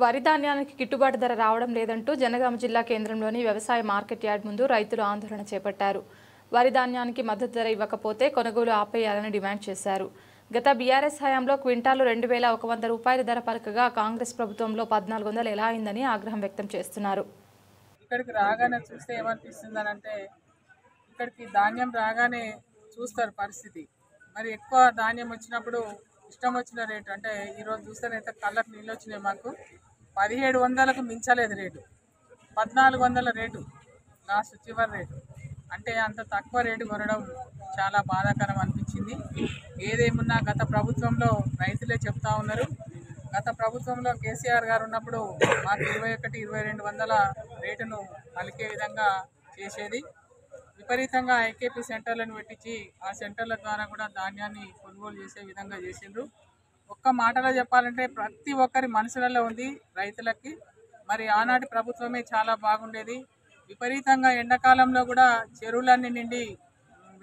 వరి ధాన్యానికి గిట్టుబాటు ధర రావడం లేదంటూ జనగామ జిల్లా కేంద్రంలోని వ్యవసాయ మార్కెట్ యార్డ్ ముందు రైతులు ఆందోళన చేపట్టారు. వరి ధాన్యానికి మద్దతు ధర ఇవ్వకపోతే కొనుగోలు ఆపేయాలని డిమాండ్ చేశారు. గత బీఆర్ఎస్ హయాంలో క్వింటాలు 2100 రూపాయల ధర పలకగా కాంగ్రెస్ ప్రభుత్వంలో 1400 ఎలా అయిందని ఆగ్రహం వ్యక్తం చేస్తున్నారు. ఇక్కడికి రాగానే చూస్తే ఏమనిపిస్తుందనంటే ఇక్కడికి ధాన్యం రాగానే చూస్తారు పరిస్థితి. మరి ఎక్కువ ధాన్యం వచ్చినప్పుడు ఇష్టం వచ్చిన రేటు అంటే ఈరోజు చూస్తేనైతే కళ్ళకు నీళ్ళు వచ్చినాయి. మాకు 1700కు మించలేదు రేటు, 1400 రేటు లాస్ట్ చివరి రేటు. అంటే అంత తక్కువ రేటు కొనడం చాలా బాధాకరం అనిపించింది. ఏదేమున్నా గత ప్రభుత్వంలో రైతులే చెప్తా ఉన్నారు. గత ప్రభుత్వంలో కేసీఆర్ గారు ఉన్నప్పుడు మాకు 21-2200 రేటును పలికే విధంగా చేసేది. విపరీతంగా ఐకేపీ సెంటర్లను పెట్టించి ఆ సెంటర్ల ద్వారా కూడా ధాన్యాన్ని కొనుగోలు చేసే విధంగా చేసిండ్రు. ఒక్క మాటలో చెప్పాలంటే ప్రతి ఒక్కరి మనసులలో ఉంది రైతులకి. మరి ఆనాటి ప్రభుత్వమే చాలా బాగుండేది. విపరీతంగా ఎండాకాలంలో కూడా చెరువులన్నీ నిండి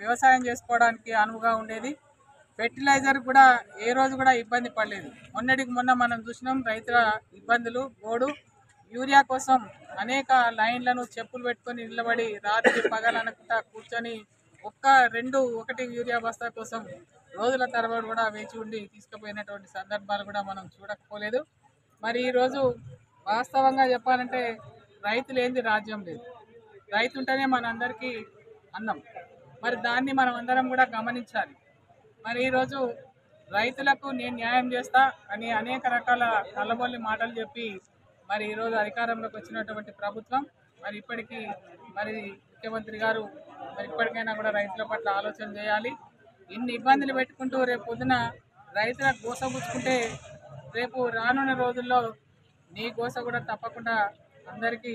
వ్యవసాయం చేసుకోవడానికి అనువుగా ఉండేది. ఫెర్టిలైజర్ కూడా ఏ రోజు కూడా ఇబ్బంది పడలేదు. మొన్నటికి మొన్న మనం చూసినాం రైతుల ఇబ్బందులు. గోడు యూరియా కోసం అనేక లైన్లను చెప్పులు పెట్టుకొని నిలబడి రాత్రి పగలనుకుంటా కూర్చొని ఒకటి యూరియా బస్తా కోసం రోజుల తరబడి కూడా వేచి ఉండి తీసుకుపోయినటువంటి సందర్భాలు కూడా మనం చూడకపోలేదు. మరి ఈరోజు వాస్తవంగా చెప్పాలంటే రైతులు ఏంది రాజ్యం లేదు. రైతు ఉంటేనే మనందరికీ అన్నం. మరి దాన్ని మనం అందరం కూడా గమనించాలి. మరి ఈరోజు రైతులకు నేను న్యాయం చేస్తా అని అనేక రకాల కలబొల్లి మాటలు చెప్పి మరి ఈరోజు అధికారంలోకి వచ్చినటువంటి ప్రభుత్వం మరి ఇప్పటికీ మరి ముఖ్యమంత్రి గారు మరి ఇప్పటికైనా కూడా రైతుల పట్ల ఆలోచన చేయాలి. ఇన్ని ఇబ్బందులు పెట్టుకుంటూ రేపు పొద్దున రైతులకు గోసపుచ్చుకుంటే రేపు రానున్న రోజుల్లో నీ గోస కూడా తప్పకుండా అందరికీ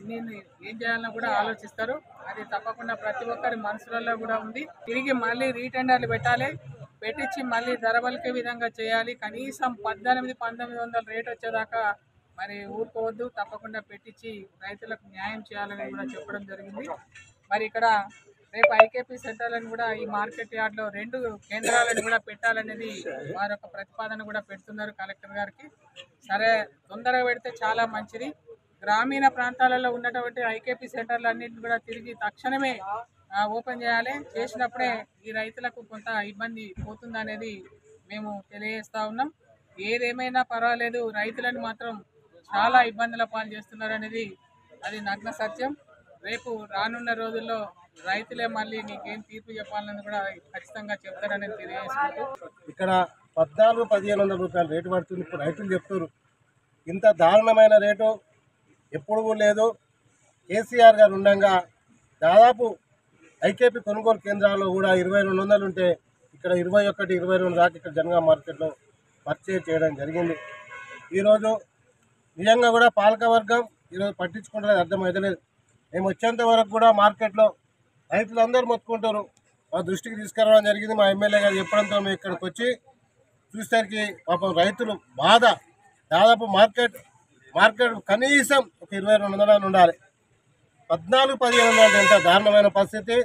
నేను ఏం చేయాలని కూడా ఆలోచిస్తారు. అది తప్పకుండా ప్రతి ఒక్కరి మనసులలో కూడా ఉంది. తిరిగి మళ్ళీ రీటెండర్లు పెట్టించి మళ్ళీ ధర పలికే విధంగా చేయాలి. కనీసం 1800-1900 రేట్ వచ్చేదాకా మరి ఊరుకోవద్దు. తప్పకుండా పెట్టించి రైతులకు న్యాయం చేయాలని కూడా చెప్పడం జరిగింది. మరి ఇక్కడ రేపు ఐకేపీ సెంటర్లను కూడా ఈ మార్కెట్ యార్డ్లో 2 కేంద్రాలను కూడా పెట్టాలనేది వారొక ప్రతిపాదన కూడా పెడుతున్నారు కలెక్టర్ గారికి. సరే, తొందరగా పెడితే చాలా మంచిది. గ్రామీణ ప్రాంతాలలో ఉన్నటువంటి ఐకేపీ సెంటర్లు అన్నింటిని కూడా తిరిగి తక్షణమే ఓపెన్ చేయాలి. చేసినప్పుడే ఈ రైతులకు కొంత ఇబ్బంది పోతుందనేది మేము తెలియజేస్తూ ఉన్నాం. ఏదేమైనా పర్వాలేదు, రైతులను మాత్రం చాలా ఇబ్బందుల పాలు చేస్తున్నారు అనేది అది నగ్న సత్యం. రేపు రానున్న రోజుల్లో రైతులే మళ్ళీ నీకేం తీర్పు చెప్పాలని కూడా ఖచ్చితంగా చెప్తారని తెలియజేసుకుంటూ ఇక్కడ 1400-1500 రూపాయల రేటు పడుతుంది. ఇప్పుడు రైతులు చెప్తారు ఇంత దారుణమైన రేటు ఎప్పుడు లేదు. కేసీఆర్ గారు ఉండగా దాదాపు ఐకేపీ కొనుగోలు కేంద్రాల్లో కూడా 2200 ఉంటే ఇక్కడ 21-22 దాకా ఇక్కడ జనగామ మార్కెట్లో పర్చేజ్ చేయడం జరిగింది. ఈరోజు నిజంగా కూడా పాలకవర్గం ఈరోజు పట్టించుకుంటారని అర్థమవుతలేదు. మేము వచ్చేంత వరకు కూడా మార్కెట్లో రైతులందరూ మొత్తుకుంటారు. మా దృష్టికి తీసుకురావడం జరిగింది. మా ఎమ్మెల్యే గారు చెప్పడంతో మేము ఇక్కడికి వచ్చి చూసేసరికి పాపం రైతులు బాధ. దాదాపు మార్కెట్ కనీసం ఒక 2200 ఉండాలి. 14-15 అంటే ఎంత దారుణమైన పరిస్థితి.